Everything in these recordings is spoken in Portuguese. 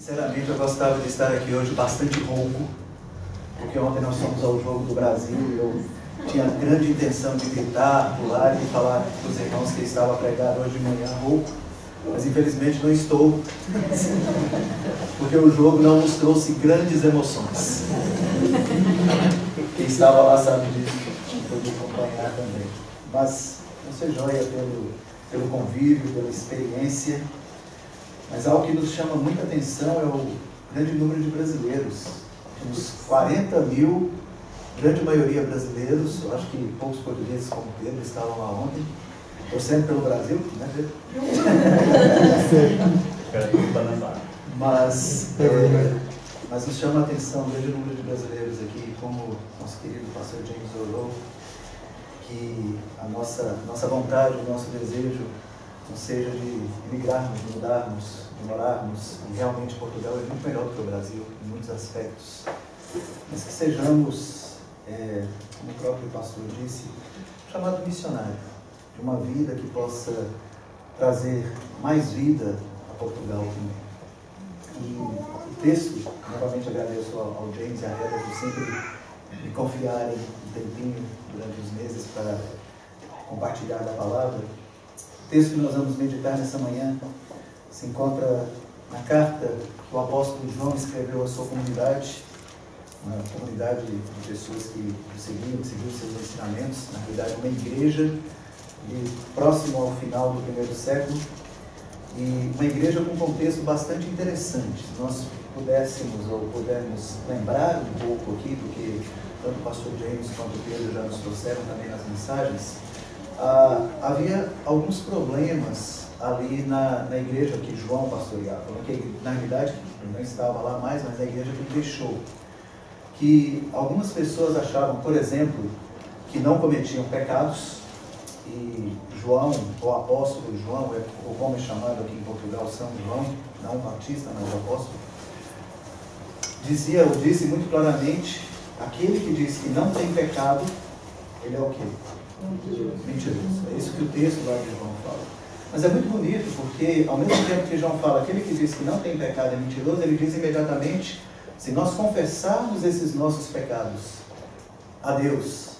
Sinceramente, eu gostava de estar aqui hoje bastante rouco, porque ontem nós fomos ao Jogo do Brasil e eu tinha grande intenção de gritar, pular e falar para os irmãos que estava a pregar hoje de manhã rouco, mas infelizmente não estou, porque o jogo não nos trouxe grandes emoções. Quem estava lá sabe disso, pode acompanhar também. Mas não seja joia pelo convívio, pela experiência. Mas algo que nos chama muita atenção é o grande número de brasileiros. Temos 40 mil, grande maioria brasileiros. Eu acho que poucos portugueses como Pedro estavam lá ontem, torcendo pelo Brasil, né, Pedro? Mas nos chama a atenção o grande número de brasileiros aqui, como nosso querido pastor James orou, que a nossa vontade, o nosso desejo não seja de emigrarmos, de mudarmos, de morarmos. E realmente Portugal é muito melhor do que o Brasil em muitos aspectos. Mas que sejamos, como o próprio pastor disse, chamado missionário, de uma vida que possa trazer mais vida a Portugal também. E o texto, novamente agradeço ao James e à Heather por sempre me confiarem um tempinho durante os meses para compartilhar da palavra. O texto que nós vamos meditar nessa manhã se encontra na carta que o apóstolo João escreveu à sua comunidade, uma comunidade de pessoas que o seguiam, que seguiam seus ensinamentos, na realidade uma igreja próximo ao final do primeiro século, e uma igreja com um contexto bastante interessante. Se nós pudermos lembrar um pouco aqui do que tanto o pastor James quanto o Pedro já nos trouxeram também nas mensagens, havia alguns problemas ali na igreja que João pastoreava, que na realidade não estava lá mais, mas na igreja que ele deixou. Que algumas pessoas achavam, por exemplo, que não cometiam pecados, e João, o apóstolo João, ou como é chamado aqui em Portugal, São João, não Batista, mas apóstolo, disse muito claramente, aquele que diz que não tem pecado, ele é o quê? Mentiroso. É isso que o texto lá de João fala. Mas é muito bonito, porque ao mesmo tempo que João fala, aquele que diz que não tem pecado é mentiroso, ele diz imediatamente, se nós confessarmos esses nossos pecados a Deus,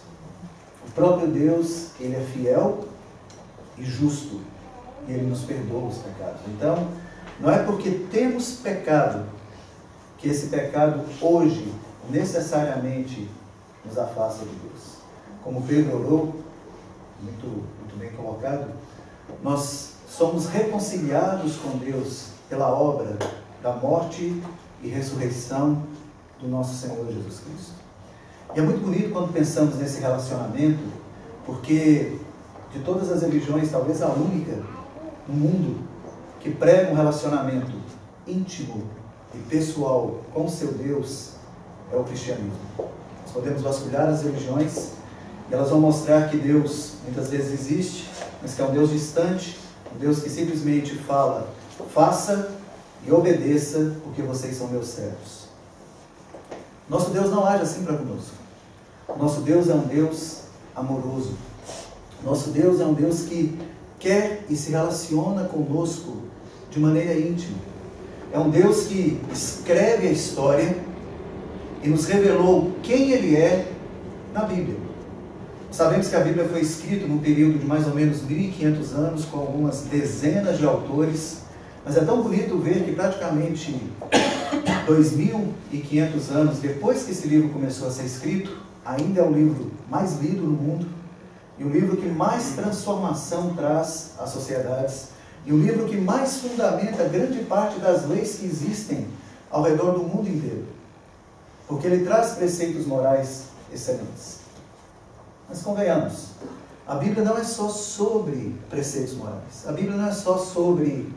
o próprio Deus, ele é fiel e justo, e ele nos perdoa os pecados. Então, não é porque temos pecado, que esse pecado hoje, necessariamente, nos afasta de Deus. Como Pedro orou, muito bem colocado, nós somos reconciliados com Deus pela obra da morte e ressurreição do nosso Senhor Jesus Cristo. E é muito bonito quando pensamos nesse relacionamento, porque de todas as religiões, talvez a única no mundo que prega um relacionamento íntimo e pessoal com o seu Deus é o cristianismo. Nós podemos vasculhar as religiões e elas vão mostrar que Deus muitas vezes existe, mas que é um Deus distante, um Deus que simplesmente fala, faça e obedeça, porque vocês são meus servos. Nosso Deus não age assim para conosco. Nosso Deus é um Deus amoroso. Nosso Deus é um Deus que quer e se relaciona conosco de maneira íntima. É um Deus que escreve a história e nos revelou quem Ele é na Bíblia. Sabemos que a Bíblia foi escrita num período de mais ou menos 1.500 anos, com algumas dezenas de autores, mas é tão bonito ver que praticamente 2.500 anos depois que esse livro começou a ser escrito, ainda é o livro mais lido no mundo, e o livro que mais transformação traz às sociedades, e o livro que mais fundamenta grande parte das leis que existem ao redor do mundo inteiro, porque ele traz preceitos morais excelentes. Mas convenhamos, a Bíblia não é só sobre preceitos morais, a Bíblia não é só sobre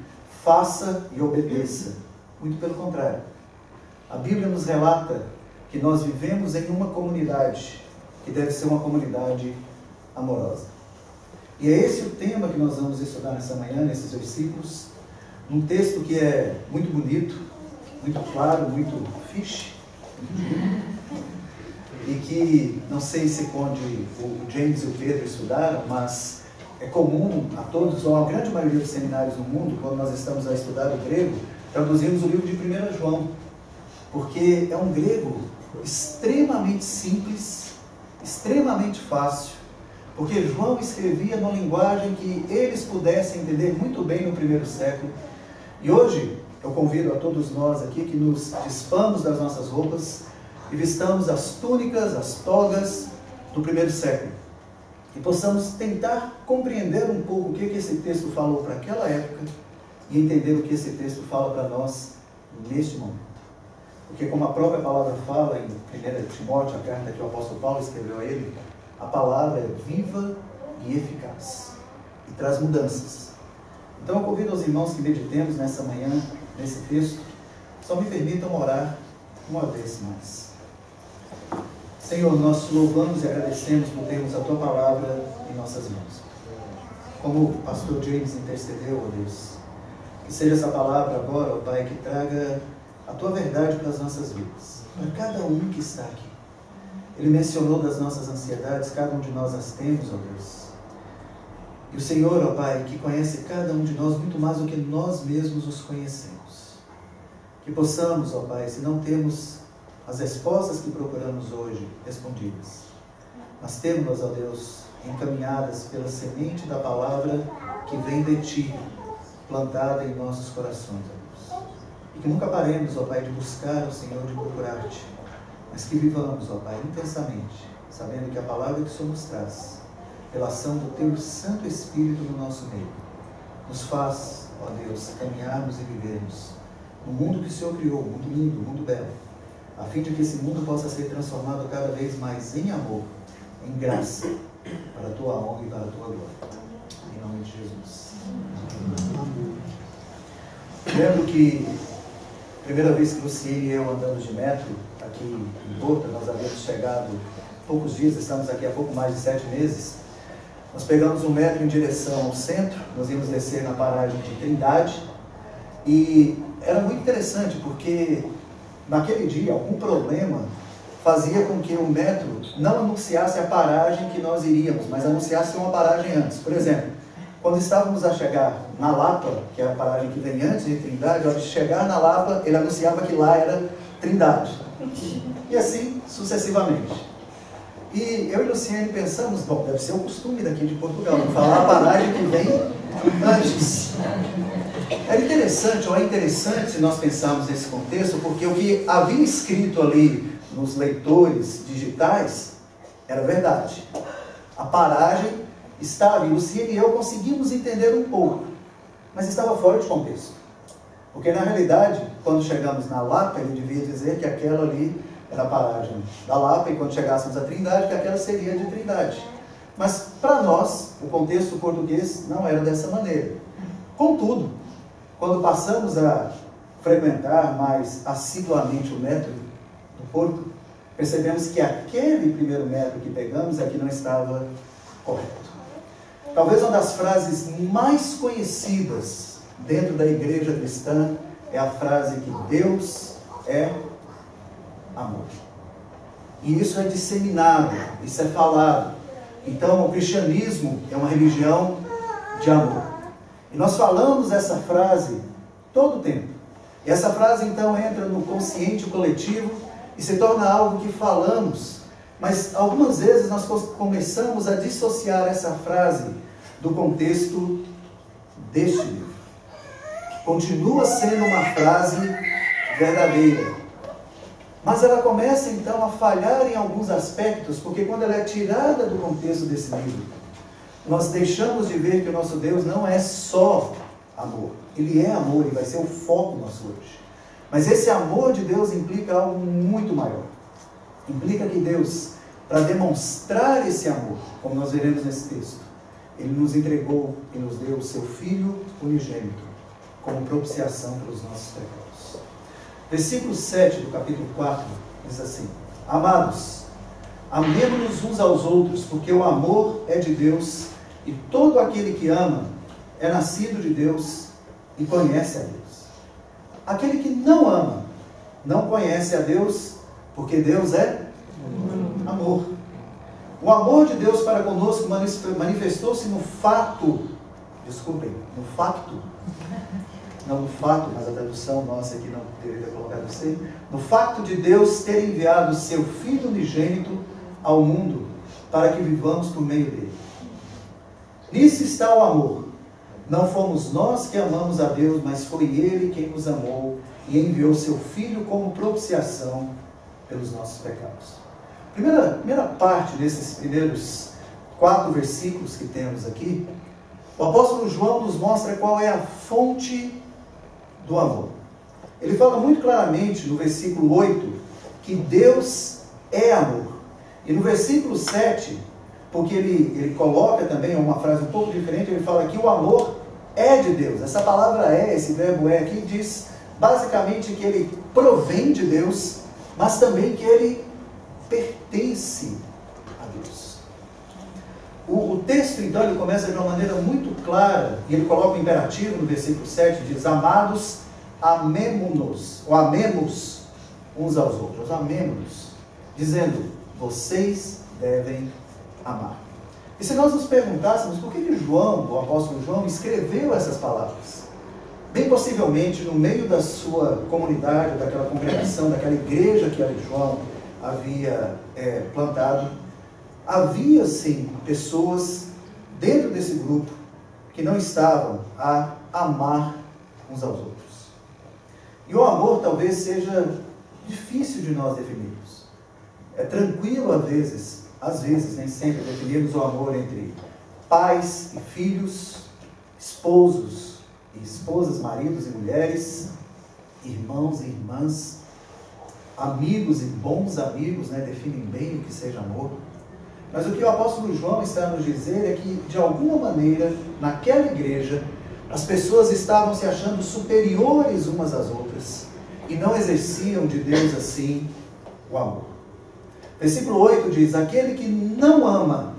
faça e obedeça, muito pelo contrário. A Bíblia nos relata que nós vivemos em uma comunidade que deve ser uma comunidade amorosa. E é esse o tema que nós vamos estudar nessa manhã, nesses versículos, num texto que é muito bonito, muito claro, muito fixe, e que não sei se onde o James e o Pedro estudaram, mas é comum a todos, ou a grande maioria dos seminários no mundo, quando nós estamos a estudar o grego, traduzimos o livro de 1 João, porque é um grego extremamente simples, extremamente fácil, porque João escrevia numa linguagem que eles pudessem entender muito bem no primeiro século. E hoje eu convido a todos nós aqui que nos despamos das nossas roupas e vistamos as túnicas, as togas do primeiro século, e possamos tentar compreender um pouco o que esse texto falou para aquela época e entender o que esse texto fala para nós neste momento. Porque, como a própria palavra fala em 1 Timóteo, a carta que o apóstolo Paulo escreveu a ele, a palavra é viva e eficaz e traz mudanças. Então eu convido os irmãos que meditemos nessa manhã, nesse texto. Só me permitam orar uma vez mais. Senhor, nós louvamos e agradecemos por termos a Tua palavra em nossas mãos. Como o pastor James intercedeu, ó Deus, que seja essa palavra agora, ó Pai, que traga a Tua verdade para as nossas vidas, para cada um que está aqui. Ele mencionou das nossas ansiedades, cada um de nós as temos, ó Deus. E o Senhor, ó Pai, que conhece cada um de nós muito mais do que nós mesmos os conhecemos. Que possamos, ó Pai, se não temos as respostas que procuramos hoje respondidas, mas temos, ó Deus, encaminhadas pela semente da palavra que vem de Ti, plantada em nossos corações, ó Deus. E que nunca paremos, ó Pai, de buscar o Senhor, de procurar-Te, mas que vivamos, ó Pai, intensamente, sabendo que a palavra que o Senhor nos traz, pela ação do Teu Santo Espírito no nosso meio, nos faz, ó Deus, caminharmos e vivermos no mundo que o Senhor criou, mundo lindo, mundo belo, a fim de que esse mundo possa ser transformado cada vez mais em amor, em graça, para a Tua honra e para a Tua glória. Em nome de Jesus. Amém. Lembro que a primeira vez que Luciene e eu andamos de metro aqui em Porto, nós havíamos chegado há poucos dias, estamos aqui há pouco mais de 7 meses. Nós pegamos um metro em direção ao centro, nós íamos descer na paragem de Trindade, e era muito interessante porque naquele dia algum problema fazia com que o metro não anunciasse a paragem que nós iríamos, mas anunciasse uma paragem antes. Por exemplo, quando estávamos a chegar na Lapa, que é a paragem que vem antes de Trindade, ao chegar na Lapa, ele anunciava que lá era Trindade. E assim sucessivamente. E eu e Luciene pensamos, bom, deve ser o costume daqui de Portugal, não falar a paragem que vem antes. É interessante se nós pensarmos nesse contexto, porque o que havia escrito ali nos leitores digitais era verdade. A paragem estava, e Luciene e eu conseguimos entender um pouco, mas estava fora de contexto. Porque na realidade, quando chegamos na Lapa, ele devia dizer que aquela ali era a paragem da Lapa, e quando chegássemos a Trindade, que aquela seria de Trindade. Mas para nós, o contexto português não era dessa maneira. Contudo, quando passamos a frequentar mais assiduamente o metro do Porto, percebemos que aquele primeiro metro que pegamos é que não estava correto. Talvez uma das frases mais conhecidas dentro da igreja cristã é a frase que Deus é amor. E isso é disseminado, isso é falado. Então, o cristianismo é uma religião de amor. E nós falamos essa frase todo o tempo. E essa frase, então, entra no consciente coletivo e se torna algo que falamos. Mas, algumas vezes, nós começamos a dissociar essa frase do contexto deste livro. Continua sendo uma frase verdadeira. Mas ela começa, então, a falhar em alguns aspectos, porque quando ela é tirada do contexto desse livro, nós deixamos de ver que o nosso Deus não é só amor. Ele é amor e vai ser o foco nosso hoje. Mas esse amor de Deus implica algo muito maior. Implica que Deus, para demonstrar esse amor, como nós veremos nesse texto, Ele nos entregou e nos deu o seu Filho unigênito, como propiciação pelos nossos pecados. Versículo 7 do capítulo 4 diz assim: Amados, amemo-nos uns aos outros, porque o amor é de Deus, e todo aquele que ama é nascido de Deus e conhece a Deus. Aquele que não ama não conhece a Deus, porque Deus é amor. O amor de Deus para conosco manifestou-se no fato, no facto não no fato, mas a tradução nossa aqui não deveria ter colocado ser, no facto de Deus ter enviado o seu Filho unigênito ao mundo para que vivamos por meio dele. Nisso está o amor. Não fomos nós que amamos a Deus, mas foi Ele quem nos amou e enviou seu Filho como propiciação pelos nossos pecados. Primeira parte desses primeiros 4 versículos que temos aqui, o apóstolo João nos mostra qual é a fonte do amor. Ele fala muito claramente no versículo 8 que Deus é amor. E no versículo 7, porque ele coloca também uma frase um pouco diferente, ele fala que o amor é de Deus. Essa palavra é, esse verbo é aqui, diz basicamente que ele provém de Deus, mas também que ele pertence a Deus. O texto, então, ele começa de uma maneira muito clara, e ele coloca o imperativo no versículo 7, diz: amados, amemo-nos, ou amemos uns aos outros, amemo-nos, dizendo, vocês devem amar. E se nós nos perguntássemos por que João, o apóstolo João, escreveu essas palavras? Bem possivelmente, no meio da sua comunidade, daquela congregação, daquela igreja que João havia plantado, havia sim pessoas dentro desse grupo que não estavam a amar uns aos outros. E o amor talvez seja difícil de nós definirmos. É tranquilo às vezes, nem sempre, definirmos o amor entre pais e filhos, esposos e esposas, maridos e mulheres, irmãos e irmãs, amigos e bons amigos, definem bem o que seja amor. Mas o que o apóstolo João está a nos dizer é que, de alguma maneira, naquela igreja, as pessoas estavam se achando superiores umas às outras e não exerciam de Deus assim o amor. Versículo 8 diz: aquele que não ama,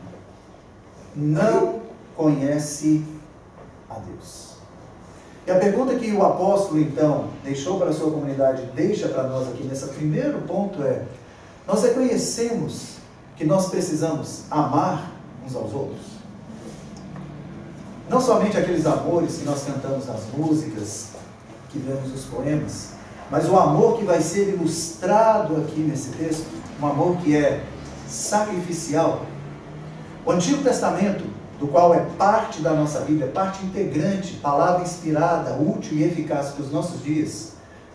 não conhece a Deus. E a pergunta que o apóstolo, então, deixou para a sua comunidade, deixa para nós aqui nesse primeiro ponto é: nós reconhecemos que nós precisamos amar uns aos outros? Não somente aqueles amores que nós cantamos nas músicas, que vemos nos poemas, mas o amor que vai ser ilustrado aqui nesse texto, um amor que é sacrificial. O Antigo Testamento, do qual é parte da nossa Bíblia, parte integrante, palavra inspirada, útil e eficaz para os nossos dias,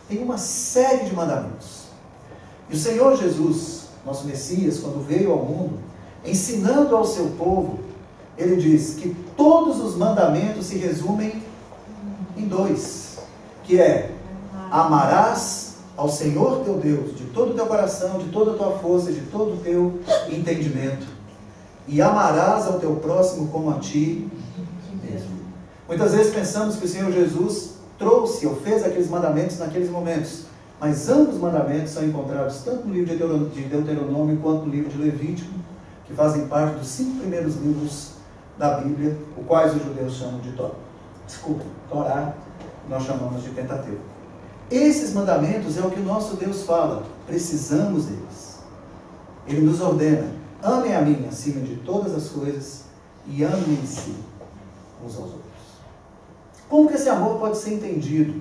tem uma série de mandamentos. E o Senhor Jesus, nosso Messias, quando veio ao mundo, ensinando ao seu povo, ele diz que todos os mandamentos se resumem em 2, que é: amarás ao Senhor teu Deus de todo o teu coração, de toda a tua força, de todo o teu entendimento, e amarás ao teu próximo como a ti mesmo. Muitas vezes pensamos que o Senhor Jesus trouxe ou fez aqueles mandamentos naqueles momentos, mas ambos os mandamentos são encontrados tanto no livro de Deuteronômio quanto no livro de Levítico, que fazem parte dos 5 primeiros livros da Bíblia, os quais os judeus chamam de Torá, nós chamamos de Pentateuco. Esses mandamentos é o que o nosso Deus fala, precisamos deles. Ele nos ordena: amem a mim acima de todas as coisas e amem-se uns aos outros. Como que esse amor pode ser entendido?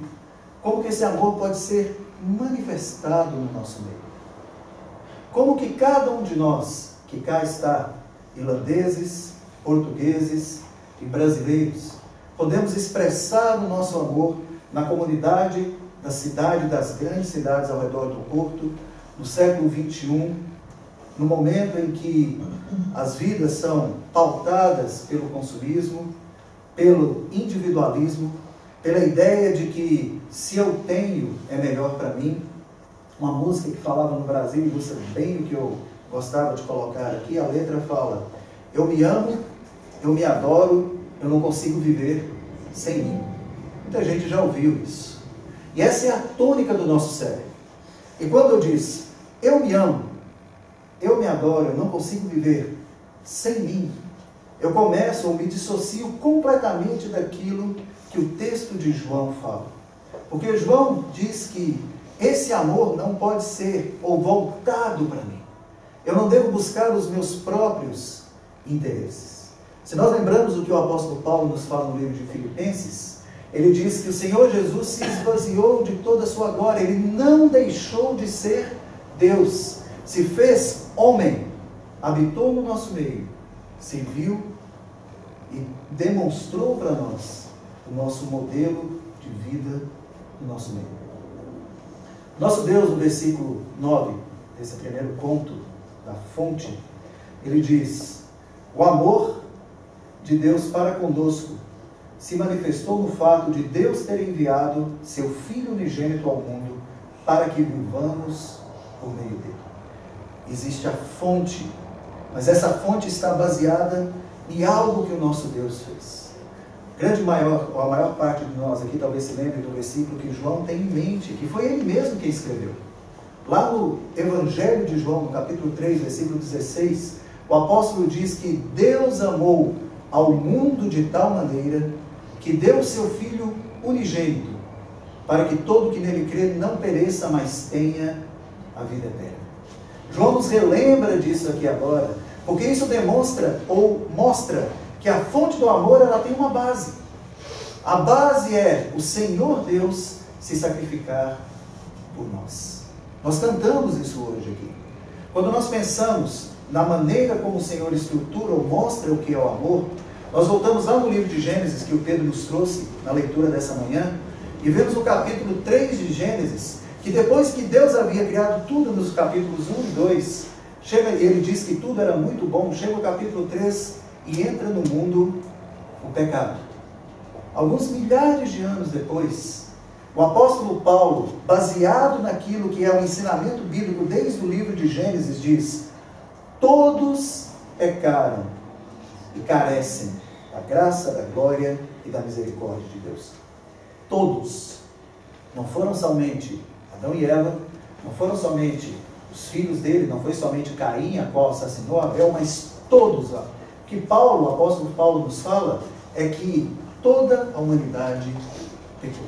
Como que esse amor pode ser manifestado no nosso meio? Como que cada um de nós que cá está, irlandeses, portugueses e brasileiros, podemos expressar o nosso amor na comunidade da cidade, das grandes cidades ao redor do Porto, no século XXI, no momento em que as vidas são pautadas pelo consumismo, pelo individualismo, pela ideia de que se eu tenho é melhor para mim. Uma música que falava no Brasil, ilustra bem o que eu gostava de colocar aqui. A letra fala: eu me amo, eu me adoro, eu não consigo viver sem mim. Muita gente já ouviu isso. E essa é a tônica do nosso cérebro. E quando eu diz, eu me amo, eu me adoro, eu não consigo viver sem mim, eu começo ou me dissocio completamente daquilo que o texto de João fala. Porque João diz que esse amor não pode ser ou voltado para mim. Eu não devo buscar os meus próprios interesses. Se nós lembramos o que o apóstolo Paulo nos fala no livro de Filipenses, ele diz que o Senhor Jesus se esvaziou de toda a sua glória. Ele não deixou de ser Deus. Se fez homem, habitou no nosso meio, serviu e demonstrou para nós o nosso modelo de vida no nosso meio. Nosso Deus, no versículo 9, desse primeiro conto da fonte, ele diz: o amor de Deus para conosco se manifestou no fato de Deus ter enviado seu Filho unigênito ao mundo para que vivamos por meio dele. Existe a fonte, mas essa fonte está baseada em algo que o nosso Deus fez. A maior parte de nós aqui talvez se lembre do versículo que João tem em mente, que foi ele mesmo quem escreveu. Lá no Evangelho de João, no capítulo 3, versículo 16, o apóstolo diz que Deus amou ao mundo de tal maneira que deu o seu Filho unigênito, para que todo que nele crê não pereça, mas tenha a vida eterna. João nos relembra disso aqui agora, porque isso demonstra ou mostra que a fonte do amor, ela tem uma base. A base é o Senhor Deus se sacrificar por nós. Nós cantamos isso hoje aqui. Quando nós pensamos na maneira como o Senhor estrutura ou mostra o que é o amor, nós voltamos lá no livro de Gênesis, que o Pedro nos trouxe na leitura dessa manhã, e vemos no capítulo 3 de Gênesis, que depois que Deus havia criado tudo nos capítulos 1 e 2, ele diz que tudo era muito bom, chega o capítulo 3 e entra no mundo o pecado. Alguns milhares de anos depois, o apóstolo Paulo, baseado naquilo que é o ensinamento bíblico desde o livro de Gênesis, diz: todos pecaram e carecem da graça, da glória e da misericórdia de Deus. Todos. Não foram somente Adão e Eva, não foram somente os filhos dele, não foi somente Caim, a qual assassinou Abel, mas todos. O que Paulo, o apóstolo Paulo nos fala é que toda a humanidade pecou.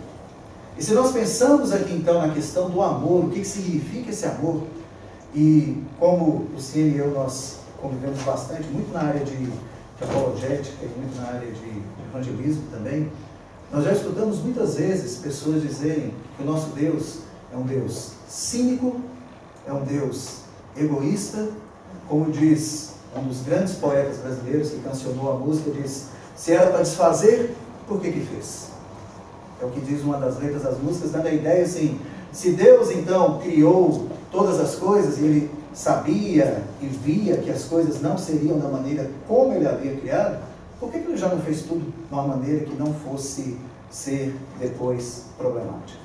E se nós pensamos aqui então na questão do amor, o que significa esse amor, e como o Cine e eu, nós convivemos bastante, muito na área de apologética e muito na área de evangelismo também, nós já escutamos muitas vezes pessoas dizerem que o nosso Deus é um Deus cínico, é um Deus egoísta, como diz um dos grandes poetas brasileiros que cancionou a música, diz: se era para desfazer, por que fez? É o que diz uma das letras das músicas, dando a ideia assim: se Deus então criou todas as coisas e Ele sabia e via que as coisas não seriam da maneira como Ele havia criado, por que Ele já não fez tudo de uma maneira que não fosse ser depois problemática?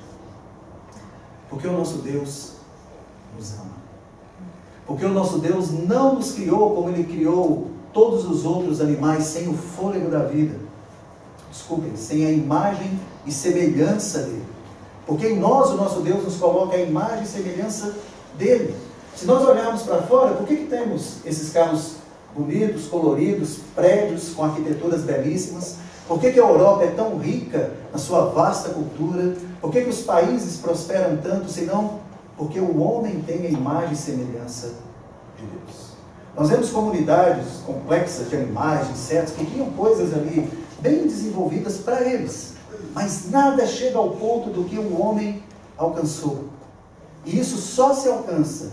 Porque o nosso Deus nos ama. Porque o nosso Deus não nos criou como Ele criou todos os outros animais, sem o fôlego da vida. Desculpem, sem a imagem e semelhança dele. Porque em nós o nosso Deus nos coloca a imagem e semelhança dele. Se nós olharmos para fora, por que temos esses carros bonitos, coloridos, prédios com arquiteturas belíssimas? Por que a Europa é tão rica na sua vasta cultura? Por que os países prosperam tanto, senão porque o homem tem a imagem e semelhança de Deus? Nós vemos comunidades complexas de animais, de insetos, que criam coisas ali bem desenvolvidas para eles, mas nada chega ao ponto do que o homem alcançou. E isso só se alcança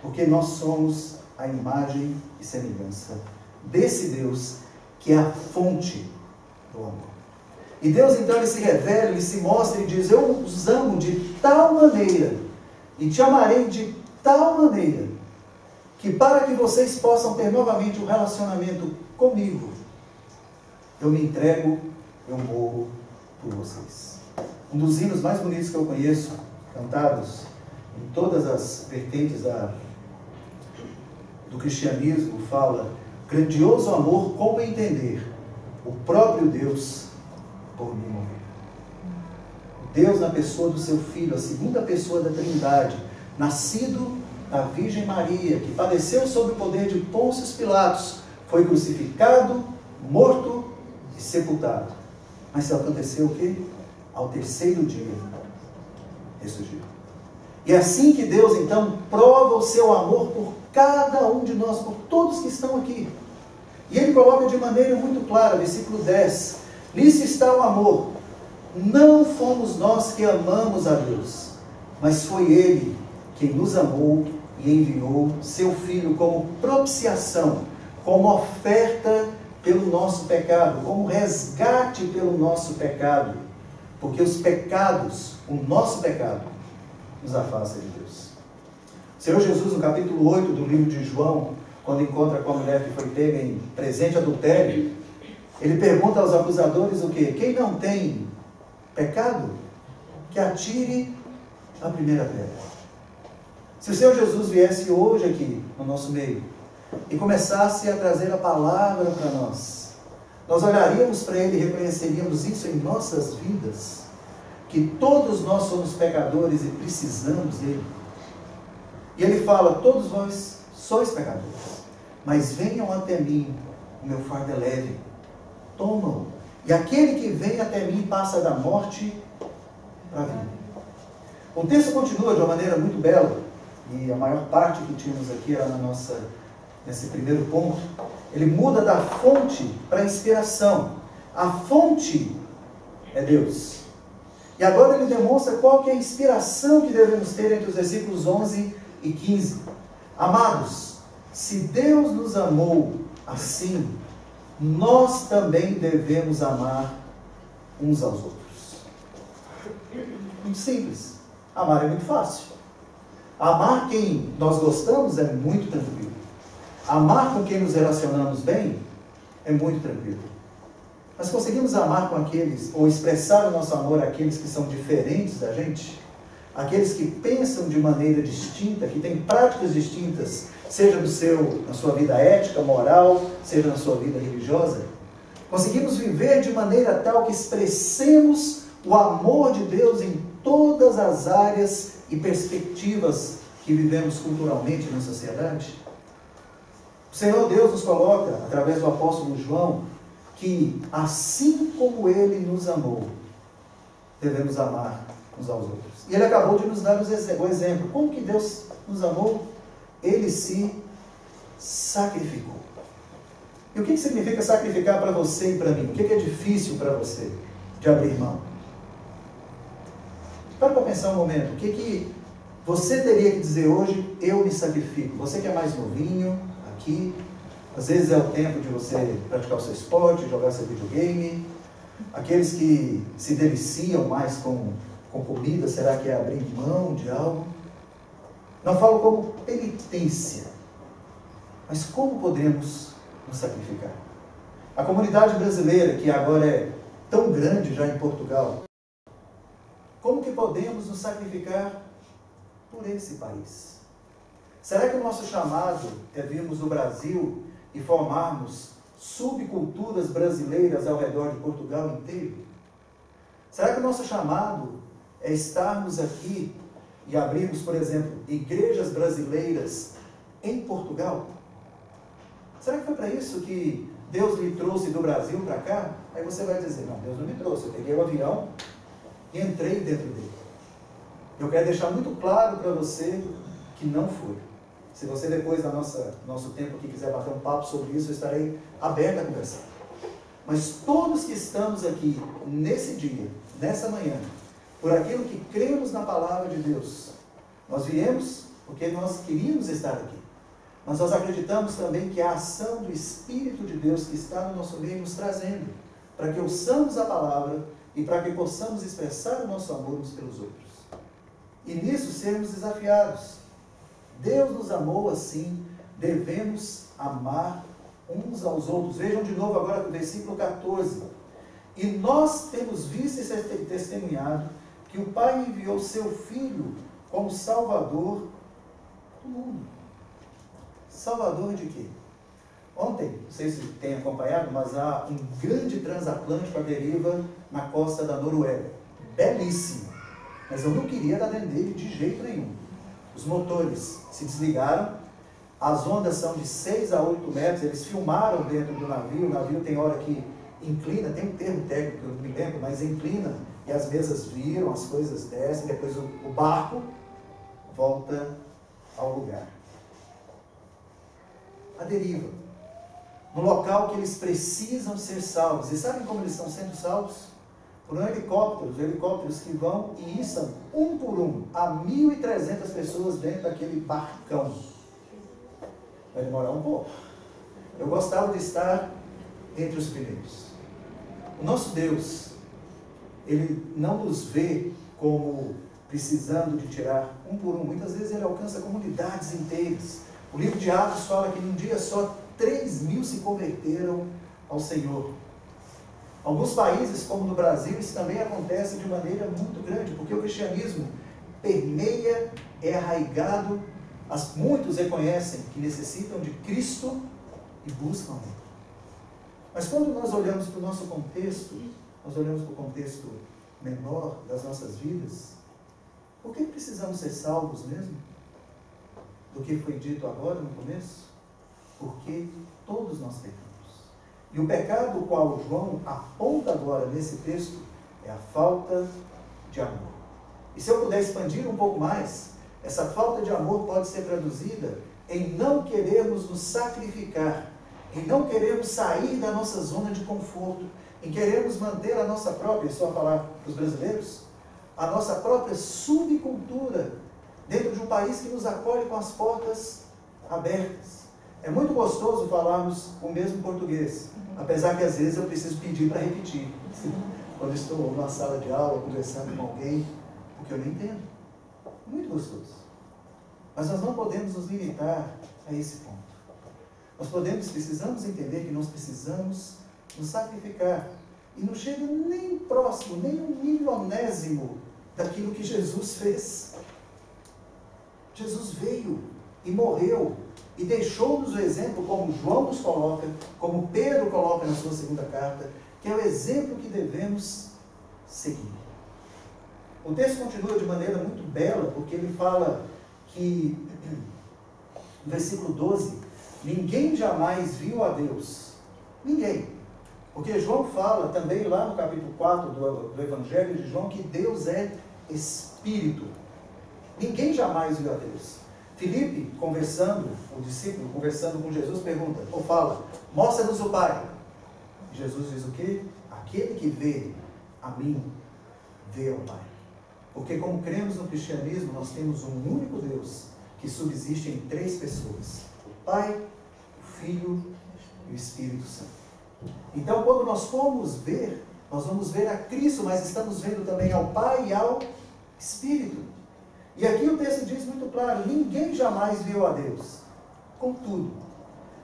porque nós somos a imagem e semelhança desse Deus que é a fonte do amor. E Deus então ele se revela, ele se mostra e diz: eu os amo de tal maneira e te amarei de tal maneira que para que vocês possam ter novamente um relacionamento comigo, eu me entrego, eu morro por vocês. Um dos hinos mais bonitos que eu conheço, cantados em todas as vertentes do cristianismo, fala: grandioso amor, como entender o próprio Deus por mim morrer. Deus na pessoa do seu Filho, a segunda pessoa da Trindade, nascido da Virgem Maria, que padeceu sob o poder de Pôncio Pilatos, foi crucificado, morto e sepultado. Mas aconteceu o quê? Ao terceiro dia, ressurgiu. E é assim que Deus então prova o seu amor por cada um de nós, por todos que estão aqui. E Ele coloca de maneira muito clara, versículo 10: nisso está o amor, Não fomos nós que amamos a Deus, mas foi Ele quem nos amou e enviou seu Filho como propiciação, como oferta pelo nosso pecado, como resgate pelo nosso pecado, porque os pecados, o nosso pecado, nos afasta de Deus. O Senhor Jesus, no capítulo 8 do livro de João, quando encontra com a mulher que foi pega em presente adultério, ele pergunta aos acusadores o quê? Quem não tem pecado, que atire a primeira pedra. Se o Senhor Jesus viesse hoje aqui, no nosso meio, e começasse a trazer a palavra para nós, nós olharíamos para Ele e reconheceríamos isso em nossas vidas, que todos nós somos pecadores e precisamos dEle. E Ele fala, todos vós sois pecadores, mas venham até mim, o meu fardo é leve, tomam. E aquele que vem até mim passa da morte para a vida. O texto continua de uma maneira muito bela, e a maior parte que tínhamos aqui era nesse primeiro ponto. Ele muda da fonte para a inspiração. A fonte é Deus. E agora ele demonstra qual que é a inspiração que devemos ter entre os versículos 11 e 15. Amados, se Deus nos amou assim, nós também devemos amar uns aos outros. Muito simples. Amar é muito fácil. Amar quem nós gostamos é muito tranquilo. Amar com quem nos relacionamos bem é muito tranquilo. Mas conseguimos amar com aqueles, ou expressar o nosso amor àqueles que são diferentes da gente? Aqueles que pensam de maneira distinta, que têm práticas distintas, seja na sua vida ética, moral, seja na sua vida religiosa? Conseguimos viver de maneira tal que expressemos o amor de Deus em todas as áreas e perspectivas que vivemos culturalmente na sociedade? O Senhor Deus nos coloca, através do apóstolo João, que assim como Ele nos amou, devemos amar uns aos outros. E Ele acabou de nos dar o exemplo. Como que Deus nos amou? Ele se sacrificou. E o que significa sacrificar para você e para mim? O que é difícil para você de abrir mão? Para pensar um momento, o que você teria que dizer hoje? Eu me sacrifico. Você que é mais novinho, aqui, às vezes é o tempo de você praticar o seu esporte, jogar seu videogame. Aqueles que se deliciam mais com comida, será que é abrir mão de algo? Não falo como penitência, mas como podemos nos sacrificar? A comunidade brasileira, que agora é tão grande já em Portugal, como que podemos nos sacrificar por esse país? Será que o nosso chamado é virmos do Brasil e formarmos subculturas brasileiras ao redor de Portugal inteiro? Será que o nosso chamado é estarmos aqui e abrirmos, por exemplo, igrejas brasileiras em Portugal? Será que foi para isso que Deus lhe trouxe do Brasil para cá? Aí você vai dizer, não, Deus não me trouxe, eu peguei o avião e entrei dentro dele. Eu quero deixar muito claro para você que não foi. Se você depois do nosso tempo aqui quiser bater um papo sobre isso, eu estarei aberto a conversar. Mas todos que estamos aqui nesse dia, nessa manhã, por aquilo que cremos na palavra de Deus, nós viemos porque nós queríamos estar aqui. Mas nós acreditamos também que a ação do Espírito de Deus que está no nosso meio nos trazendo, para que ouçamos a palavra e para que possamos expressar o nosso amor uns pelos outros. E nisso sermos desafiados. Deus nos amou assim, devemos amar uns aos outros. Vejam de novo agora o versículo 14. E nós temos visto e testemunhado que o Pai enviou seu Filho como Salvador do mundo. Salvador de quê? Ontem, não sei se tem acompanhado, mas há um grande transatlântico à deriva na costa da Noruega. Belíssimo. Mas eu não queria dar dentro dele de jeito nenhum. Os motores se desligaram, as ondas são de 6 a 8 metros, eles filmaram dentro do navio, o navio tem hora que inclina, tem um termo técnico, eu não me lembro, mas inclina, e as mesas viram, as coisas descem, depois o barco volta ao lugar. A deriva. No local que eles precisam ser salvos. E sabem como eles estão sendo salvos? Foram helicópteros que vão e içam um por um a 1.300 pessoas dentro daquele barcão. Vai demorar um pouco. Eu gostava de estar entre os primeiros. O nosso Deus, Ele não nos vê como precisando de tirar um por um. Muitas vezes Ele alcança comunidades inteiras. O livro de Atos fala que num dia só 3.000 se converteram ao Senhor. Alguns países, como no Brasil, isso também acontece de maneira muito grande, porque o cristianismo permeia, é arraigado, muitos reconhecem que necessitam de Cristo e buscam Ele. Mas quando nós olhamos para o nosso contexto, nós olhamos para o contexto menor das nossas vidas, por que precisamos ser salvos mesmo? Do que foi dito agora no começo? Porque todos nós pecamos. E o pecado, o qual João aponta agora nesse texto, é a falta de amor. E se eu puder expandir um pouco mais, essa falta de amor pode ser traduzida em não querermos nos sacrificar, em não querermos sair da nossa zona de conforto, em querermos manter a nossa própria, só falar para os brasileiros, a nossa própria subcultura dentro de um país que nos acolhe com as portas abertas. É muito gostoso falarmos o mesmo português, apesar que às vezes eu preciso pedir para repetir. Quando estou numa sala de aula, conversando com alguém, porque eu não entendo. Muito gostoso. Mas nós não podemos nos limitar a esse ponto. Nós precisamos entender que nós precisamos nos sacrificar. E não chega nem próximo, nem um milionésimo daquilo que Jesus fez. Jesus veio e morreu e deixou-nos o exemplo, como João nos coloca, como Pedro coloca na sua segunda carta, que é o exemplo que devemos seguir. O texto continua de maneira muito bela, porque ele fala que, no versículo 12, ninguém jamais viu a Deus. Ninguém. Porque João fala também lá no capítulo 4 do Evangelho de João que Deus é Espírito. Ninguém jamais viu a Deus. Filipe, o discípulo, conversando com Jesus, pergunta, ou fala, mostra-nos o Pai. Jesus diz o quê? Aquele que vê a mim, vê ao Pai. Porque como cremos no cristianismo, nós temos um único Deus que subsiste em 3 pessoas. O Pai, o Filho e o Espírito Santo. Então, quando nós formos ver, nós vamos ver a Cristo, mas estamos vendo também ao Pai e ao Espírito. E aqui o texto diz muito claro, ninguém jamais viu a Deus. Contudo,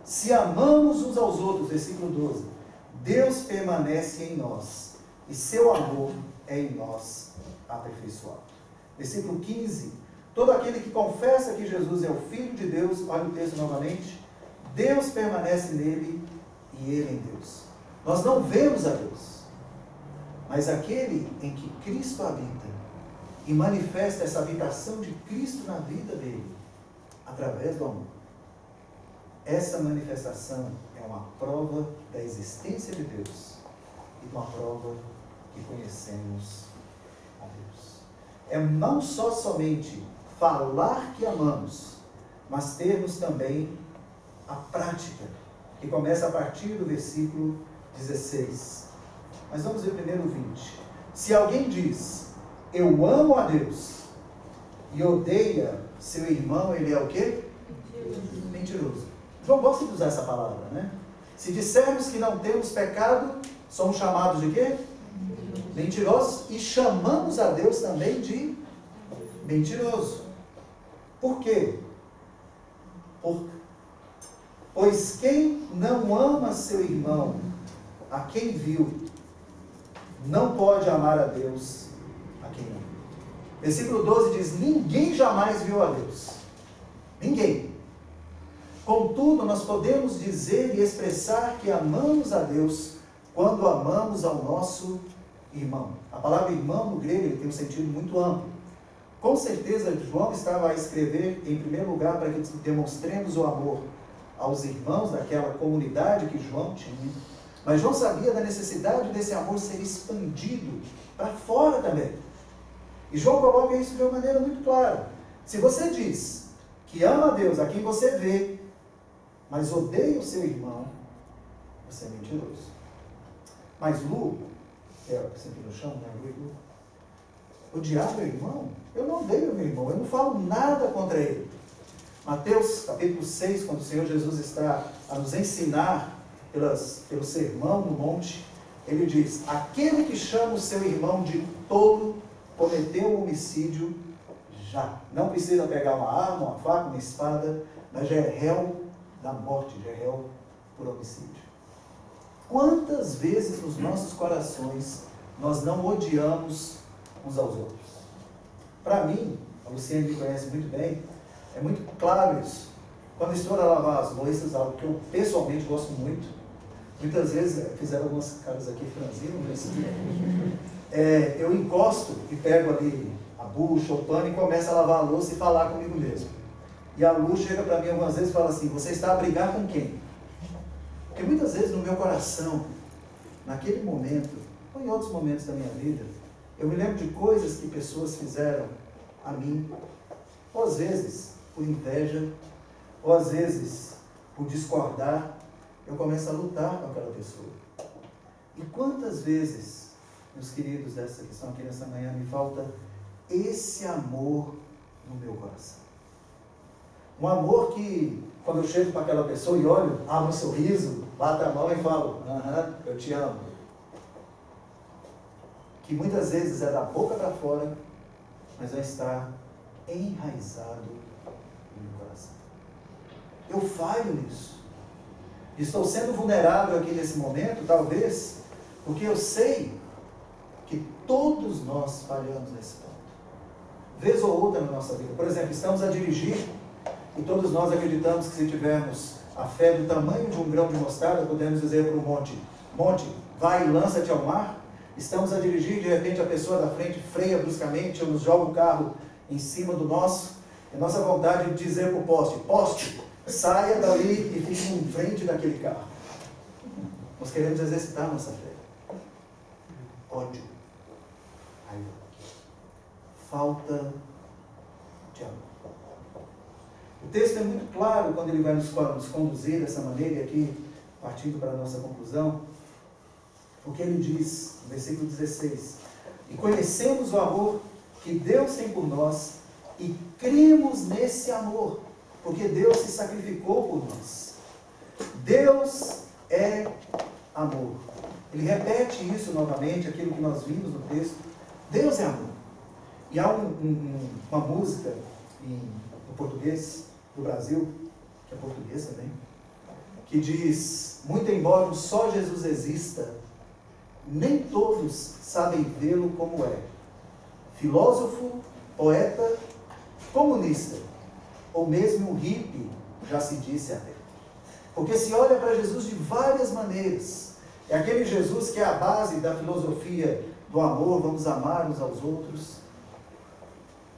se amamos uns aos outros, versículo 12, Deus permanece em nós, e seu amor é em nós aperfeiçoado. Versículo 15, todo aquele que confessa que Jesus é o Filho de Deus, olha o texto novamente, Deus permanece nele e ele em Deus. Nós não vemos a Deus, mas aquele em que Cristo habita, e manifesta essa habitação de Cristo na vida dele, através do amor. Essa manifestação é uma prova da existência de Deus e uma prova que conhecemos a Deus. É não só somente falar que amamos, mas termos também a prática, que começa a partir do versículo 16. Mas vamos ver primeiro o 20. Se alguém diz, eu amo a Deus, e odeia seu irmão, ele é o quê? Mentiroso. João gosta de usar essa palavra, né? Se dissermos que não temos pecado, somos chamados de quê? Mentirosos. E chamamos a Deus também de mentiroso. Por quê? Pois quem não ama seu irmão, a quem viu, não pode amar a Deus a quem não. Versículo 12 diz, ninguém jamais viu a Deus. Ninguém. Contudo, nós podemos dizer e expressar que amamos a Deus quando amamos ao nosso irmão. A palavra irmão no grego ele tem um sentido muito amplo. Com certeza, João estava a escrever, em primeiro lugar, para que demonstremos o amor aos irmãos daquela comunidade que João tinha. Mas João sabia da necessidade desse amor ser expandido para fora também. E João coloca isso de uma maneira muito clara. Se você diz que ama a Deus a quem você vê, mas odeia o seu irmão, você é mentiroso. Mas Lu, sempre no chão, né? Odiar meu irmão? Eu não odeio meu irmão, eu não falo nada contra ele. Mateus capítulo 6, quando o Senhor Jesus está a nos ensinar pelo sermão no monte, ele diz: aquele que chama o seu irmão de tolo cometeu um homicídio já. Não precisa pegar uma arma, uma faca, uma espada, mas já é réu da morte, já é réu por homicídio. Quantas vezes nos nossos corações nós não odiamos uns aos outros? Para mim, a Luciane me conhece muito bem, é muito claro isso. Quando estou a lavar as louças, algo que eu pessoalmente gosto muito, muitas vezes, fizeram algumas caras aqui franzindo, mas eu encosto e pego ali a bucha, o pano e começo a lavar a louça e falar comigo mesmo. E a Lu chega para mim algumas vezes e fala assim: você está a brigar com quem? Porque muitas vezes no meu coração, naquele momento, ou em outros momentos da minha vida, eu me lembro de coisas que pessoas fizeram a mim, ou às vezes por inveja, ou às vezes por discordar, eu começo a lutar com aquela pessoa. E quantas vezes, meus queridos dessa que estão aqui nessa manhã, me falta esse amor no meu coração. Um amor que, quando eu chego para aquela pessoa e olho, abro um sorriso, bato a mão e falo: aham, eu te amo. Que muitas vezes é da boca para fora, mas vai estar enraizado no meu coração. Eu falho nisso. Estou sendo vulnerável aqui nesse momento, talvez, porque eu sei que todos nós falhamos nesse ponto. Vez ou outra na nossa vida. Por exemplo, estamos a dirigir e todos nós acreditamos que se tivermos a fé do tamanho de um grão de mostarda, podemos dizer para o monte: monte, vai e lança-te ao mar. Estamos a dirigir e de repente a pessoa da frente freia bruscamente ou nos joga o carro em cima do nosso. É nossa vontade de dizer para o poste: poste, saia dali e fique em frente daquele carro. Nós queremos exercitar nossa fé. Ódio, raiva, falta de amor. O texto é muito claro quando ele vai nos conduzir dessa maneira, e aqui, partindo para a nossa conclusão, o que ele diz, no versículo 16: e conhecemos o amor que Deus tem por nós, e cremos nesse amor, porque Deus se sacrificou por nós. Deus é amor. Ele repete isso novamente, aquilo que nós vimos no texto. Deus é amor. E há uma música no português do Brasil, que é português também, que diz: muito embora só Jesus exista, nem todos sabem vê-lo como é. Filósofo, poeta, comunista, ou mesmo um hippie, já se disse até. Porque se olha para Jesus de várias maneiras. É aquele Jesus que é a base da filosofia do amor, vamos amar uns aos outros.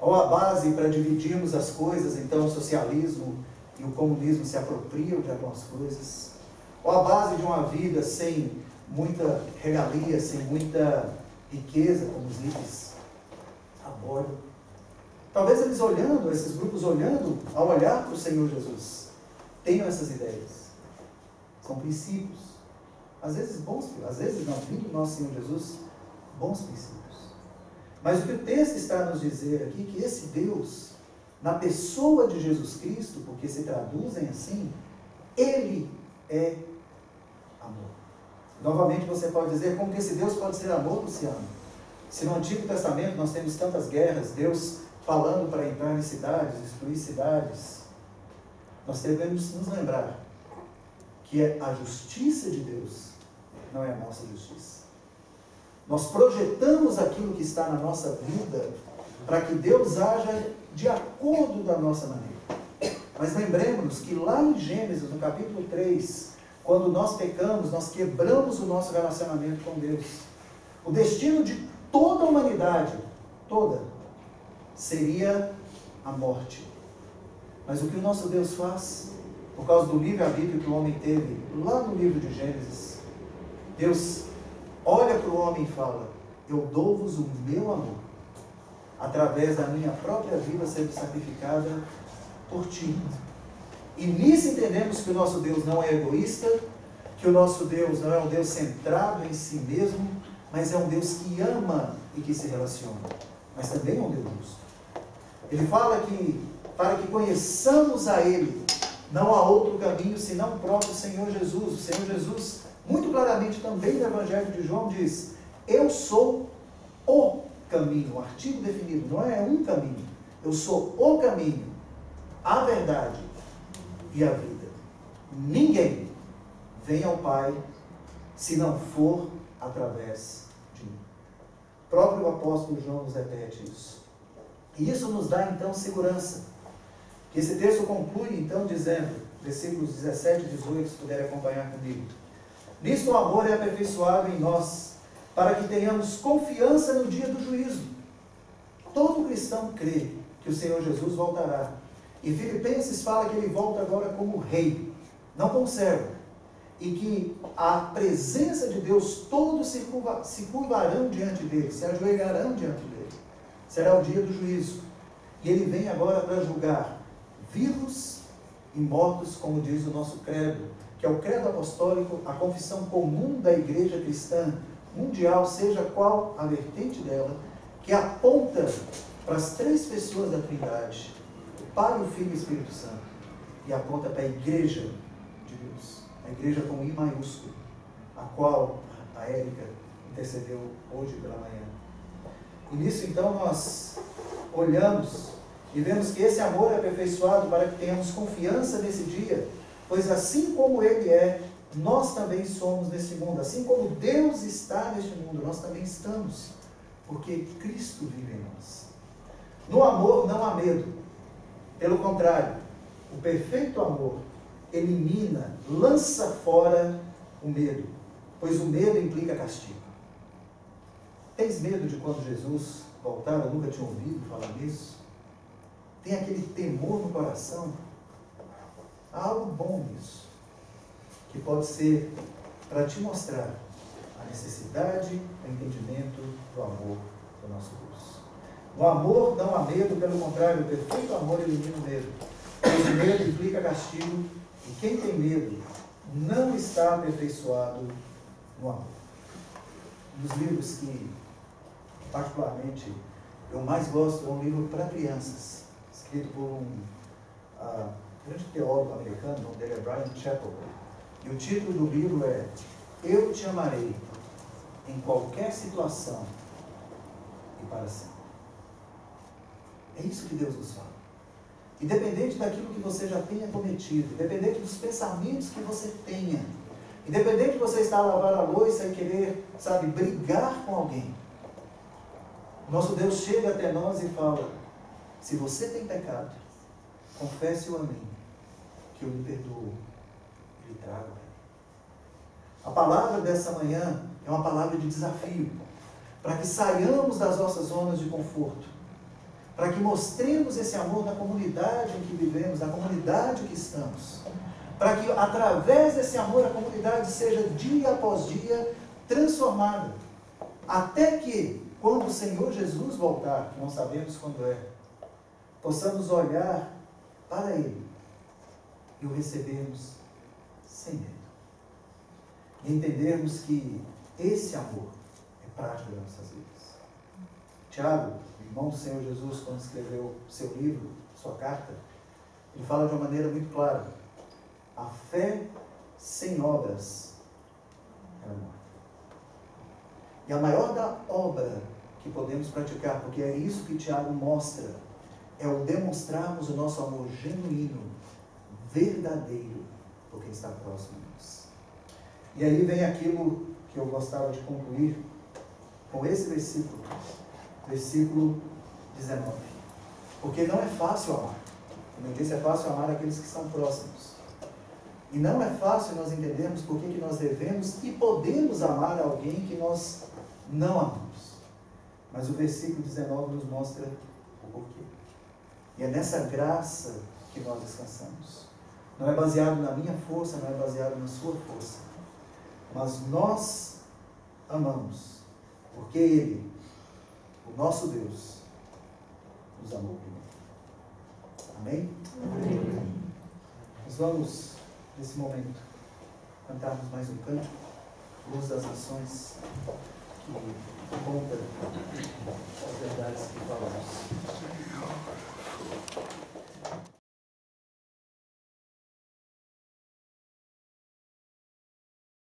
Ou a base para dividirmos as coisas, então o socialismo e o comunismo se apropriam de algumas coisas. Ou a base de uma vida sem muita regalia, sem muita riqueza, como os hippies abordam. Talvez eles olhando, esses grupos olhando, ao olhar para o Senhor Jesus, tenham essas ideias. São princípios. Às vezes bons, às vezes não, vindo do nosso Senhor Jesus, bons princípios. Mas o que o texto está a nos dizer aqui, que esse Deus, na pessoa de Jesus Cristo, porque se traduzem assim, Ele é amor. Novamente você pode dizer: como que esse Deus pode ser amor, Luciano? Se no Antigo Testamento nós temos tantas guerras, Deus falando para entrar em cidades, destruir cidades, nós devemos nos lembrar que a justiça de Deus não é a nossa justiça. Nós projetamos aquilo que está na nossa vida para que Deus haja de acordo da nossa maneira. Mas lembremos-nos que lá em Gênesis, no capítulo 3, quando nós pecamos, nós quebramos o nosso relacionamento com Deus. O destino de toda a humanidade, toda, seria a morte. Mas o que o nosso Deus faz, por causa do livre-arbítrio que o homem teve lá no livro de Gênesis, Deus olha para o homem e fala: eu dou-vos o meu amor, através da minha própria vida sendo sacrificada por ti. E nisso entendemos que o nosso Deus não é egoísta, que o nosso Deus não é um Deus centrado em si mesmo, mas é um Deus que ama e que se relaciona, mas também é um Deus justo. Ele fala que, para que conheçamos a Ele, não há outro caminho senão o próprio Senhor Jesus. O Senhor Jesus, muito claramente também no Evangelho de João, diz: eu sou o caminho, um artigo definido, não é um caminho. Eu sou o caminho, a verdade e a vida. Ninguém vem ao Pai se não for através de mim. O próprio apóstolo João nos repete isso. E isso nos dá então segurança. Que esse texto conclui então dizendo, versículos 17 e 18, se puderem acompanhar comigo. Nisto o amor é aperfeiçoado em nós, para que tenhamos confiança no dia do juízo. Todo cristão crê que o Senhor Jesus voltará. E Filipenses fala que ele volta agora como rei, não como servo. E que a presença de Deus, todos se curvarão diante dele, se ajoelharão diante dele. Será o dia do juízo. E ele vem agora para julgar vivos e mortos, como diz o nosso credo, que é o credo apostólico, a confissão comum da igreja cristã mundial, seja qual a vertente dela, que aponta para as três pessoas da Trindade, o Pai, o Filho e o Espírito Santo, e aponta para a igreja de Deus, a igreja com I maiúsculo, a qual a Érica intercedeu hoje pela manhã. E nisso então nós olhamos e vemos que esse amor é aperfeiçoado para que tenhamos confiança nesse dia, pois assim como Ele é, nós também somos nesse mundo. Assim como Deus está neste mundo, nós também estamos, porque Cristo vive em nós. No amor não há medo. Pelo contrário, o perfeito amor elimina, lança fora o medo, pois o medo implica castigo. Tens medo de quando Jesus voltar? Eu nunca tinha ouvido falar nisso. Tem aquele temor no coração? Há algo bom nisso, que pode ser para te mostrar a necessidade, o entendimento do amor do nosso Deus. No amor não há medo, pelo contrário, o perfeito amor elimina o medo, pois o medo implica castigo, e quem tem medo não está aperfeiçoado no amor. Um dos livros que, particularmente, eu mais gosto é um livro para crianças, escrito por um grande teólogo americano, o nome dele é Brian Chappell, e o título do livro é Eu Te Amarei em Qualquer Situação e Para Sempre. É isso que Deus nos fala. Independente daquilo que você já tenha cometido, independente dos pensamentos que você tenha, independente de você estar a lavar a louça e querer, brigar com alguém, nosso Deus chega até nós e fala: se você tem pecado, confesse-o a mim, que eu lhe perdoo e lhe trago. A palavra dessa manhã é uma palavra de desafio, para que saiamos das nossas zonas de conforto, para que mostremos esse amor na comunidade em que vivemos, na comunidade em que estamos, para que através desse amor a comunidade seja dia após dia transformada, até que, quando o Senhor Jesus voltar, que não sabemos quando é, possamos olhar para Ele e o recebermos sem medo. E entendermos que esse amor é prático das nossas vidas. Tiago, irmão do Senhor Jesus, quando escreveu seu livro, sua carta, ele fala de uma maneira muito clara: a fé sem obras é morta. E a maior da obra que podemos praticar, porque é isso que Tiago mostra, é o demonstrarmos o nosso amor genuíno, verdadeiro, por quem está próximo de nós. E aí vem aquilo que eu gostava de concluir com esse versículo, versículo 19. Porque não é fácil amar. Como eu disse, é fácil amar aqueles que são próximos. E não é fácil nós entendermos por que nós devemos e podemos amar alguém que nós não amamos. Mas o versículo 19 nos mostra o porquê. E é nessa graça que nós descansamos. Não é baseado na minha força, não é baseado na sua força. Mas nós amamos, porque Ele, o nosso Deus, nos amou primeiro. Amém? Amém. Nós vamos, nesse momento, cantarmos mais um cântico, Luz das Nações. que conta as verdades que falamos.